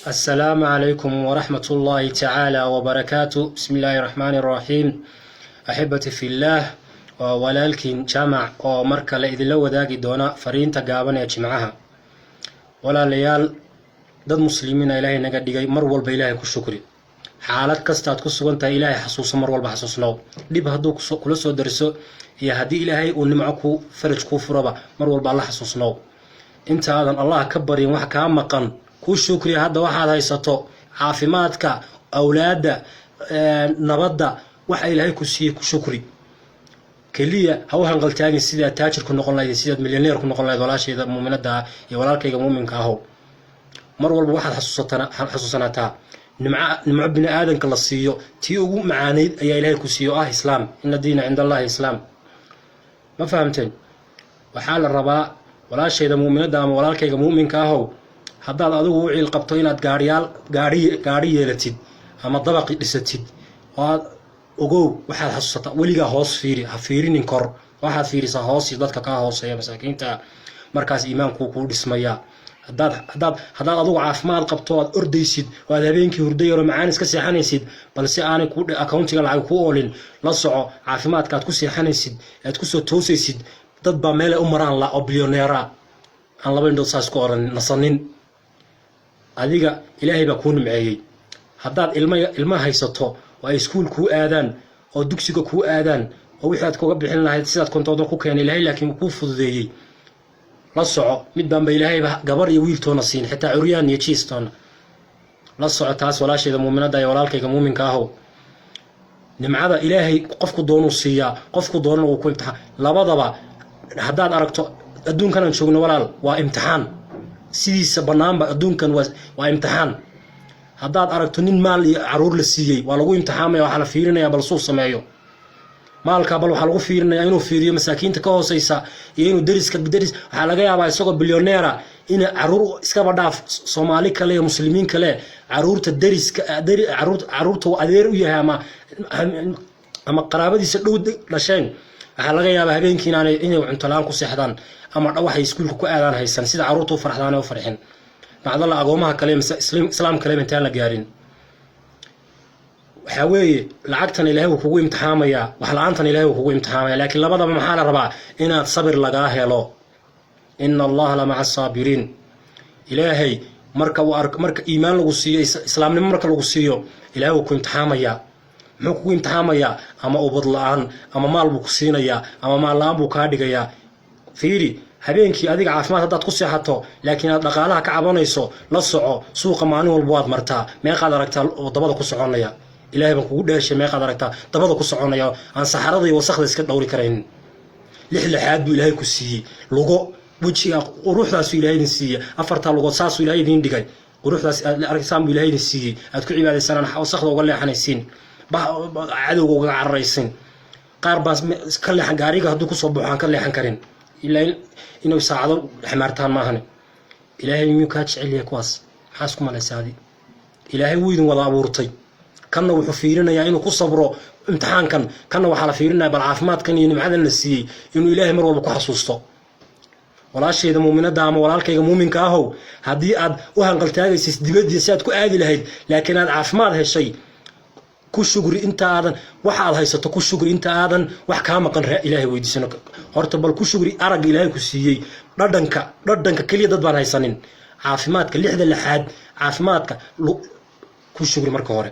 السلام عليكم ورحمة الله تعالى وبركاته. بسم الله الرحمن الرحيم. أحبتي في الله ولكن جمع ومركا لإذن لو ذاقي دونا فرين تقابنا يجمعها ولا ليال ضد مسلمين إلهي نقدقي مرول بإلهي كشكري حالات كستات كسوانتا إلهي حسوس مرول بحسوس نو ديب هدو كلسو درسو يا هدي إلهي ونمعكو فرج كوفربا مرول بالله حسوس نو انت هذا الله كبري وحكا مقن كشكري هذا واحد هيسطو عافماتك أولاد نبضة waxa ilaahay ku siiyay ku shukri kaliya haw hanqaltaagin sida taajir ku noqon lahayd sida milyaneer ku noqon lahayd walaasheeda muuminada iyo walaalkayga muuminka ah mar walba waxaad xasuusanataa nimca bini aadanka la siiyo tii ugu macaaneed ayaa ilaahay ku siiyo islaam inna diina inda allah islaam ma fahamteen waxa la rabaa walaasheeda muuminada ama walaalkayga muuminka ah haddaad adigu u ciil qabto inaad gaari yeelatid ama dabaqi dhisatid ogow waxaad xasuusataa weliga hoos fiiri ha fiirinin kor waxaad fiirisaa hoos dadka ka hooseeya masaakiinta markaas iimaanku ku dhismaya haddaad adigu caafimaad qabto aad ordaysid waad habeenkii hurdayro macaan iska seexanaysid balse aanay ku accountiga lacag ku oolin la soco caafimaadka aad ku seexanaysid aad ku soo toosaysid dad baa meel u maraan la billionaire aan laba indhood saas ku oran nasanin adiga ilaahay baa ku nimceeyay haddaad ilma haysato way iskuul ku aadaan oo dugsiga ku aadaan oo wixii aad kaga bixin lahayd sidaad kontooda ku keenay ilaahay laakiin ku fududeeyay la soco mid baan ilaahay gabar iyo wiil toona siin xitaa curyaan iyo jiistoona la soco taas walaasheeda muuminada iyo walaalkayga muuminka ah nimcada ilaahay qofku doonu siiya qofku doonu uu ku imtixaan labadaba haddaad aragto adduunkan aan joogno walaal waa imtixaan sidiisa banaanba adduunkan waa imtixaan haddaad aragto nin maal iyo caruur la siiyay waa lagu imtixaamaya waxa la fiirinayaa bal suu sameeyo maalka bal waxa lagu fiirinayaa inuu fiiriyo masaakiinta ka hooseysa iyo inuu deris waxa laga yaabaa isagoo billionaire in caruur iska badhaaf Soomaali kale iyo muslimiin kale caruurta deriska caruurta adeer u yahay ama qaraabadiisa dhow dhasheen waxa laga yaabaa habeenkii inay cunto laan ku seexdaan ama waxay iskuulka ku aadaan haysan sida caruurtu u farxdaan oo farxin بعد الله أقومها كلام إسلام كلام تانا جارين حوي لعقتني له وهو امتحان يا وحلعنتني له وهو امتحان لكن لبضا بمحال ربع إن صبر لقاه له إن الله لمع الصابرين إلهي مرك إيمان لغسيه إسلام مرك لغسيه إلهي وكو امتحان يا محكو امتحان يا أما أبضلعان أما مال بكسين يا أما مال لام بكادق يا فيري habeenkii adiga caafimaad hadaad ku seexato laakiin aad dhaqaalaha ka cabanayso la soco suuqa maalin walba waad martaa meeqaad aragtaa dabada ku soconaya ilaahay baan kugu dheeshay meeqaad aragtaa dabada ku soconaya aan saxarada iyo wasakhda iska dhowri karayn lixaad buu ilaahay ku siiyay lugo wajiga quruxdaas ilaahay idin siiyay afarta lugo saas ilaahay idin dhigay quruxdaas aragtaan buu ilaahay idin siiyay aad ku cibaadaysanaan wasakhda uga leexanaysiin cadowga uga cararaysiin qaar baas ka leexan gaariga hadduu ku soo baxaan ka leexan karin ilaa inuu saacado xamaartaan ma ahan ilaahay miyuu ka jecel kuwaas xaas kuma leesaadi ilaahay wuu idin wada abuurtay kana wuxuu fiirinayaa inuu ku sabro imtixaankan kana waxa la fiirinayaa bal caafimaadkan iyo nimcadan la siiyay inuu ilaahay mar walba ku xasuusto walaasheeda muuminada ama walaalkayga muuminka ah hadii aad u hanqaltaagaysid dibadiisa aad ku aadi lahayd laakiin aad caafimaad heshay ku shukri inta aadan waxa aad haysato ku shukri inta aadan wax ka maqan ilaahay weydiisano horta bal ku shukri arag ilaahay ku siiyay dhadhanka kaliya dad baan haysanin caafimaadka lixda laxaad caafimaadka ku shukri marka hore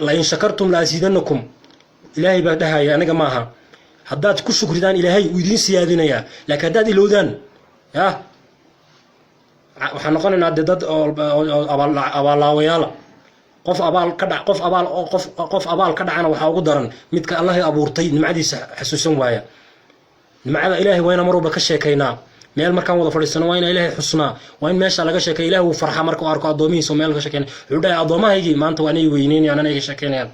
la in shakartum la azidannakum ilaahay baa dhahaya aniga maaha haddaad ku shukridaan ilaahay uu idin siyaadinaya laakiin haddaad ilowdaan waxaan noqonaynaa dad abaalaawayaala qof abaal ka dhacana waxa ugu daran midka Allah abuurtay nimcadiisa xasuusan waaya nimcada ilaahay wayna mar walba ka sheekaynaa meel markaan wada fadhiisano waa in ilaahay xusnaa waa in meesha laga sheekay ilaahay uu farxa marka uu arko adoomihiisa meel ka sheekayna wuxuu dhahay adoomahaygi maanta waa inay weyneynayaan anay sheekaynayaan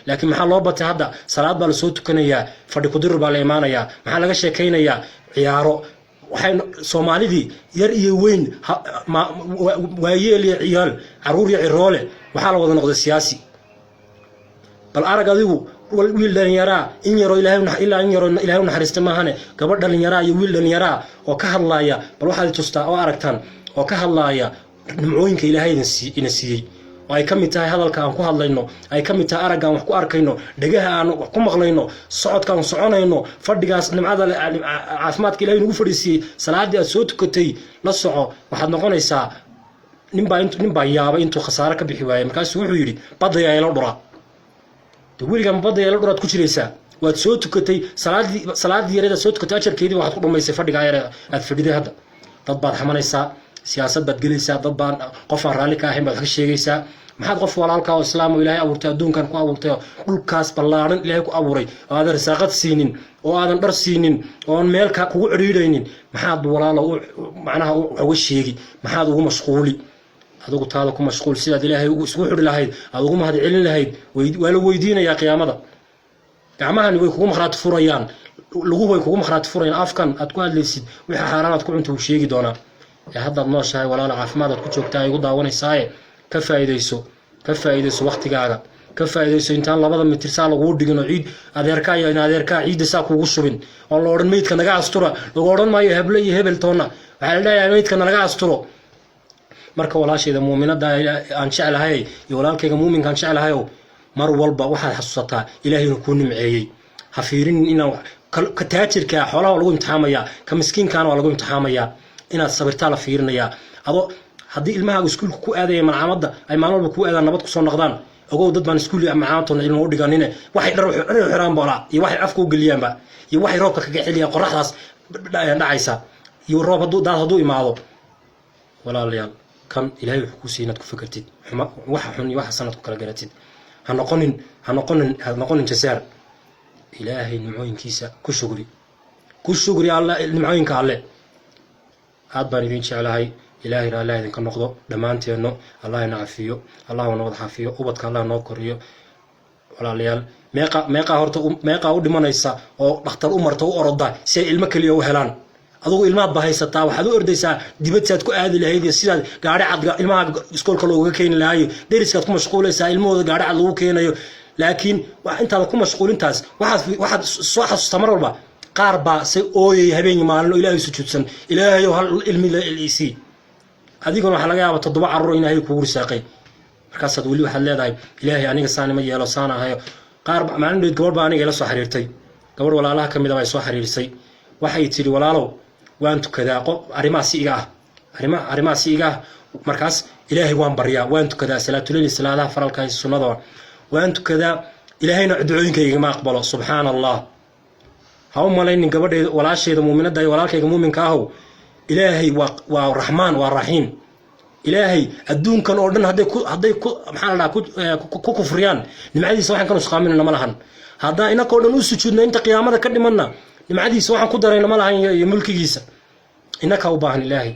laakiin maxaa loo batay hadda salaad baa la soo tukanayaa fadhi ku dir baa la imaanayaa maxaa laga sheekaynayaa ciyaaro waxay Soomaalidii yar iyo weyn waayeel iyo ciyaal caruur iyo ciroole waxa la wada noqday siyaasi bal arag adigu wiil dhalinyara in yaro ilaahay naxariista maahane gabadh dhalinyara iyo wiil dhalinyara oo ka hadlaaya bal waxaad tustaa oo aragtaan oo ka hadlaaya nimcooyinka ilaahay ina siiyey oo ay ka mid tahay hadalka aan ku hadlayno ay ka mid tahay aragga aan wax ku arkayno dhagaha aan wax ku maqlayno socodka aan soconayno fadhigaas nimcada caafimaadka ilaahay nagu fadhiisiyey salaadii aad soo tukatay la soco waxaad noqonaysaa nin baa yaaba intuu khasaare ka bixi waayay markaasuu wuxuu yidhi badda yaa ila dhura de weligaa badda yaa ila dhuraad ku jiraysaa waad soo tukatay salaadii yareed aad soo tukatay ajarkeedii waxaad ku dhammaysay fadhigaa yare aad fadhiday hadda dad baad xamanaysaa siyaasad baad gelaysaa dad baan qof aan raalli ka ahayn baad wax ka sheegaysaa maxaad qof walaalkaa oo islaam oo ilaahay abuurtay adduunkan ku abuurtay dhulkaas ballaaran ilaahay ku abuuray oo aadan risaaqad siinin oo aadan dhar siinin oo aan meel kugu cidhiidhaynin maxaad walaalo macnaha uga sheegi maxaad ugu mashquuli adigu taada ku mashquul sidaad ilaahay isku xidhi lahayd aad ugu mahad celin lahayd waa la weydiinayaa qiyaamada gacmahani way kugu makhraati furayaan lagu way kugu makhraati furayaan afkan aad ku hadlaysid wixii xaaraan aad ku cunto uu sheegi doonaa haddaad nooshahay walaalo caafimaad aad ku joogtaa igu daawanaysaaye ka faa'iidayso waqtigaaga ka faa'iidayso intaan 2 mitir saa lagu dhigin oo ciid adeerkaa iyo adeerkaa ciid saa kugu shubin oo la oran meydka naga astura lagu oran maayo heble iyo hebel toona waxa la leeyahay meydka naga asturo marka walaashayda muuminada aan jecelahay iyo walaalkayga muuminka aan jecelahay mar walba waxaad xasuusataa ilaahayna ku nimceeyay ha fiirin inaan ka taajirka xoolaha lagu imtixaamaya ka miskiinkaana waa lagu imtixaamaya inaad sabirtaa la fiirinayaa adoo haddii ilmahaagu iskuulka ku aadaya malcaamadda ay maalin walba ku aadaan nabad ku soo noqdaan ogow dad baan iskuul malcaamadtoona ilmo u dhiganine waxay dhar xiraan boolaa iyo waxay afka u geliyaanba iyo waxay roobka kaga celiyaan qorraxdaas dhacaysa iyo roob hadduu imaado walaalayaal kan ilaahay wuxuu ku siinaad ku fikirtid waxa xun iyo waxa sanad ku kala garatid ha noqonin jasaar ilaahay nimcooyinkiisa ku shugri alla nimcooyinka alle aad baan idin jecelahay ilaahay raalli idinka noqdo dhammaanteeno allah ina cafiyo allah ina wada xafiyo ubadka allah noo koriyo walaalayaal meeqa u dhimanaysa oo dhakhtar u marta u oroda si ay ilmo kaliya u helaan adigu ilmaad bahaysataa waxaad u ordaysaa dibadsaad ku aadi lahayd sidaad gaari cad ilmaha iskoolka looga keeni lahayo deriskaad ku mashquulaysaa ilmahooda gaari cad lagu keenayo laakiin intaad ku mashquulintaas waxaad soo xasuustaa mar walba qaar baa say ooyay habeenkii maalin oo ilaahay sujuudsan ilaahay hal ilmi la ilisi adiguna waxa laga yaabaa 7 carruur ilaahay kugu risaaqay markaasaad wali waxaad leedahay ilaahay aniga saanima yeelo saana ahayo qaar maalin dheed gabar baa aniga ila soo xiriirtay gabar walaalaha kamid ah ay soo xiriirsay waxay tiri walaalow waan tukadaa arimaasi iga markaas ilaahay waan baryaa waan tukadaa salaatul leil salaadaha faralka iyo sunnada waan tukadaa ilaahayna ducooyinkayga ma aqbalo subhanallah haw malaynin gabadheeda walaasheeda muuminada iyo walaalkayga muuminka ah ilaahay waa rahmaan waa rahiim ilaahay adduunkan oo dhan haday maxaa la ku kufriyaan nimcadiisa waxaan ka nusqaaminna ma lahan hadaa inaka oo dhan u sujuudna inta qiyaamada ka dhimanna nimcadiisa waxaan ku darayna ma lahan iyo mulkigiisa inaka u baahan ilaahay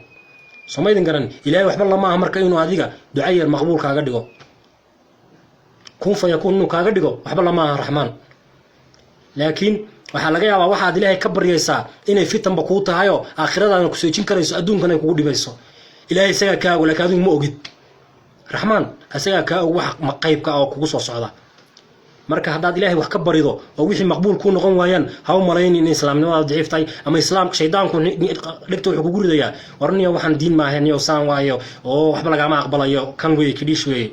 somaydin garan ilaahay waxba lama aha marka inuu adiga ducayar maqbuul kaaga dhigo kun fayakun inuu kaaga dhigo waxba lama aha raxmaan laakiin waxa laga yaabaa waxaad ilaahay ka baryaysaa inay fitanba kuu tahayo aakhiradaana ku seejin karayso adduunkan ay kugu dhibayso ilaahay isagaa kaagu laakiin adigu ma ogid raxmaan isagaa kaagu wax qaybka oo kugu soo socda marka haddaad ilaahay wax ka barido oo wixii maqbuul ku noqon waayaan ha u malaynin in islaamnimada daciif tahay ama islaamka shaydaanku dhigto wuxuu kugu ridayaa warniyo waxaan diin ma ahayn iyo saan waayo oo waxba lagama aqbalayo kan weeye kidhiish weeye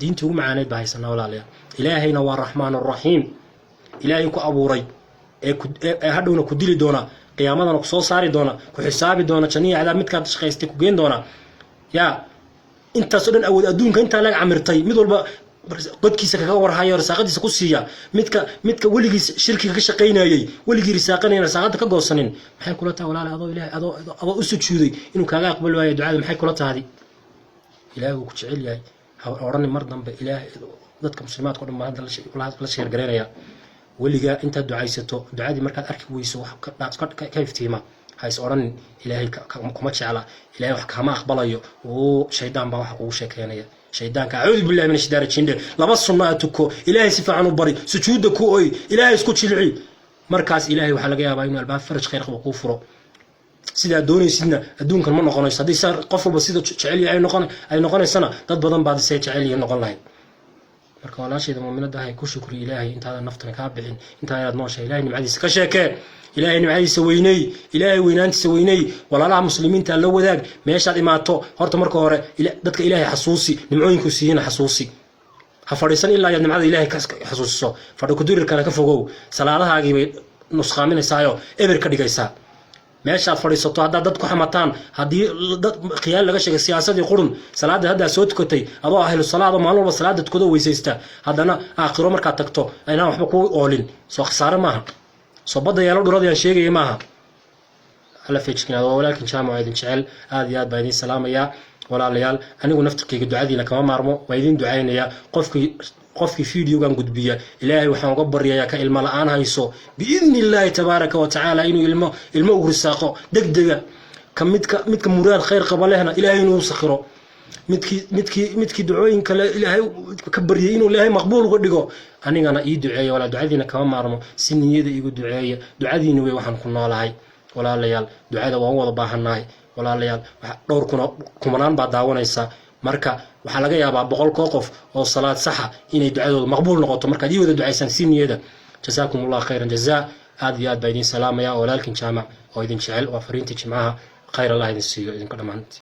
diintii ugu macaaneed baa haysanaa walaalayaal ilaahayna waa raxmaan raxiim ilaahay ku abuuray ee hadhowna ku dili doona qiyaamadana ku soo saari doona ku xisaabi doona jannada cadaab midkaad shaqaystay ku geen doona yaa intaas oo dhan awood adduunka inta laga camirtay mid walba qodkiisa kaga warhayo risaaqadiisa ku siiya midka weligiis shirkiga ka shaqeynayay weligii risaaqanayna risaaqada ka goosanin maxay kula tahay walaal adoo ilaahay adoo u sujuuday inuu kaaga aqbal waayo ducada maxay kula tahay ilaahay uu ku jecel yahay oran mar dambe ilaahay dadka muslimaadka oo dhan maanta la sheer gareynaya weliga inta ducaysato ducadii markaad arki weyso wax ka iftiima hays oran ilaahay kuma jecla ilaahay wax kama aqbalayo oo shaydaan baa wax ugu sheekeynaya shaydaanka a'uudu billahi minash shaitani rajiim laba sunnatuko ilaahay si fiican u bari sujuuda ku oy ilaahay isku jilci markaas ilaahay waxa laga yaabaa inuu albaab faraj khayr qabo ku furo sida doonaysidna adduunkan ma noqonayso hadii sar qof walba sida jecel yahay ay noqonaysana dad badan baad isay jecel yahay noqon lahayd marka walaashayda muuminada ahay ku shukri ilaahay intaada naftana ka bixin intaada nooshay ilaahay nimcadiisa ka sheekee ilaahay nimcadiisa weynay ilaahay weynaantiisa weynay walaalaha muslimiinta la wadaag meeshaad imaato horta marka hore dadka ilaahay xasuusi nimcooyinku siina xasuusi ha fadhiisan ilaa aad nimcada ilaahay ka xasuusiso fadhi ku dirirkana ka fogow salaadahaagii bay nusqaaminaysaayo eber ka dhigaysaa meeshaad fadhiisato haddaad dad ku xamataan haddii dad khiyaal laga sheegay siyaasadii qurun salaada haddaa soo tukatay adoo ahlu salaada maalin walba salaada tukado weysaysta haddana aakhiro markaad tagto aynaan waxba kuu oolin soo khasaare maaha soo badda yeelo dhuradayaan sheegaya maaha alla feejignaado waa walaalkin jaamac idin jecel aad iyo aad baa idin salaamayaa walaalayaal anigu naftirkayga ducadiina kama maarmo waa idin ducaynayaa qofkii fiidiyoogan gudbiya ilaahay waxaan uga baryayaa ka ilmo la'aan hayso biidni illaahi tabaaraka wa tacaala inuu ilmo ugu risaaqo degdega ka midka muraad khayr qaba lehna ilaahay inuu sakhiro midkii ducooyinka ilaahay ka baryay inuu ilaahay maqbuul uga dhigo anigana ii duceeya walaa ducadiina kama maarmo si niyada igu duceeya ducadiina way waxaan ku noolahay walaalayaal ducada waan wada baahannahay walaalayaal dhowr kumanaan baa daawanaysa marka waxa laga yaabaa 100 qof oo salaad saxa inay ducadooda maqbuul noqoto marka ay wada ducaysan si niyada jazaakumullahu khayran jazaa aad iyo aad baa idin salaamaya walaalkin jaamac oo idin jecel waa fariinta jimcaha khayr allah idin siiyo idinka dhamaantii